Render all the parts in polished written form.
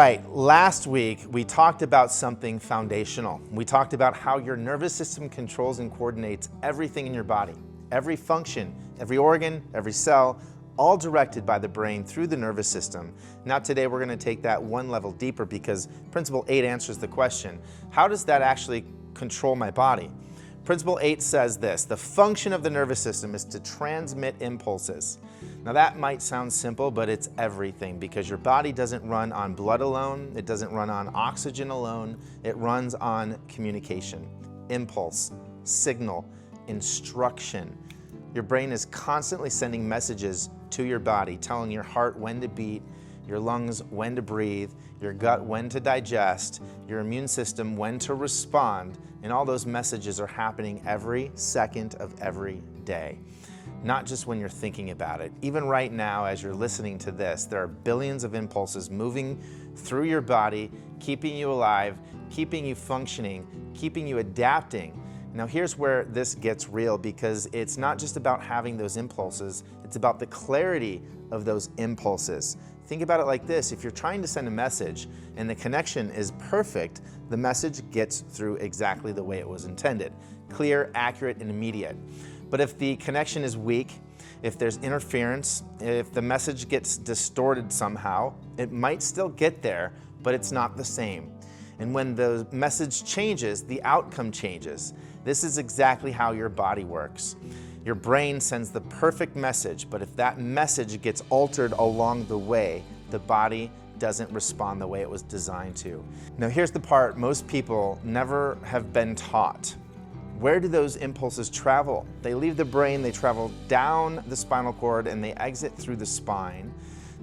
right, last week we talked about something foundational. We talked about how your nervous system controls and coordinates everything in your body. Every function, every organ, every cell, all directed by the brain through the nervous system. Now today we're going to take that one level deeper because Principle 8 answers the question, how does that actually control my body? Principle 8 says this: the function of the nervous system is to transmit impulses. Now that might sound simple, but it's everything, because your body doesn't run on blood alone, it doesn't run on oxygen alone, it runs on communication, impulse, signal, instruction. Your brain is constantly sending messages to your body, telling your heart when to beat, your lungs when to breathe, your gut when to digest, your immune system when to respond, and all those messages are happening every second of every day. Not just when you're thinking about it. Even right now, as you're listening to this, there are billions of impulses moving through your body, keeping you alive, keeping you functioning, keeping you adapting. Now here's where this gets real, because it's not just about having those impulses, it's about the clarity of those impulses. Think about it like this: if you're trying to send a message and the connection is perfect, the message gets through exactly the way it was intended. Clear, accurate, and immediate. But if the connection is weak, if there's interference, if the message gets distorted somehow, it might still get there, but it's not the same. And when the message changes, the outcome changes. This is exactly how your body works. Your brain sends the perfect message, but if that message gets altered along the way, the body doesn't respond the way it was designed to. Now here's the part most people never have been taught. Where do those impulses travel? They leave the brain, they travel down the spinal cord, and they exit through the spine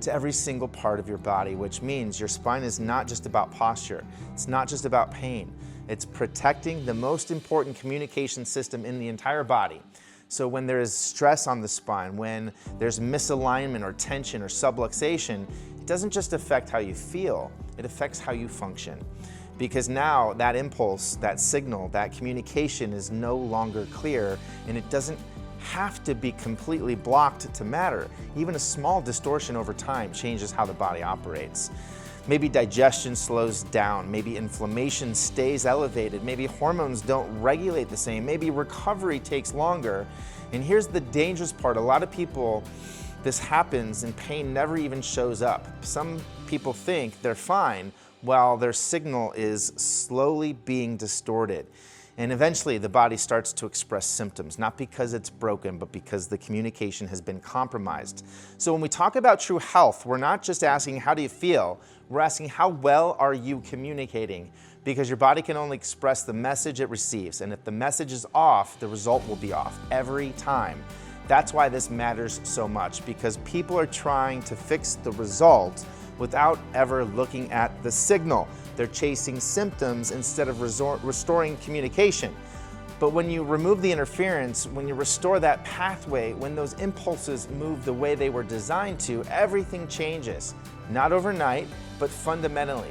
to every single part of your body, which means your spine is not just about posture. It's not just about pain. It's protecting the most important communication system in the entire body. So when there is stress on the spine, when there's misalignment or tension or subluxation, it doesn't just affect how you feel, it affects how you function. Because now that impulse, that signal, that communication is no longer clear, and it doesn't have to be completely blocked to matter. Even a small distortion over time changes how the body operates. Maybe digestion slows down, maybe inflammation stays elevated, maybe hormones don't regulate the same, maybe recovery takes longer. And here's the dangerous part: a lot of people, this happens and pain never even shows up. Some people think they're fine while their signal is slowly being distorted. And eventually the body starts to express symptoms, not because it's broken, but because the communication has been compromised. So when we talk about true health, we're not just asking how do you feel, we're asking how well are you communicating? Because your body can only express the message it receives, and if the message is off, the result will be off every time. That's why this matters so much, because people are trying to fix the result without ever looking at the signal. They're chasing symptoms instead of restoring communication. But when you remove the interference, when you restore that pathway, when those impulses move the way they were designed to, everything changes. Not overnight, but fundamentally.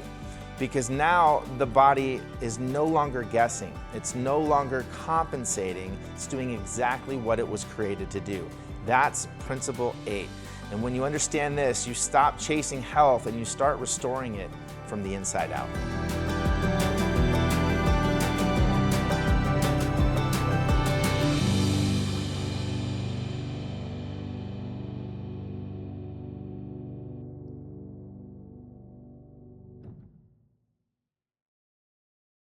Because now the body is no longer guessing. It's no longer compensating. It's doing exactly what it was created to do. That's Principle 8. And when you understand this, you stop chasing health and you start restoring it from the inside out.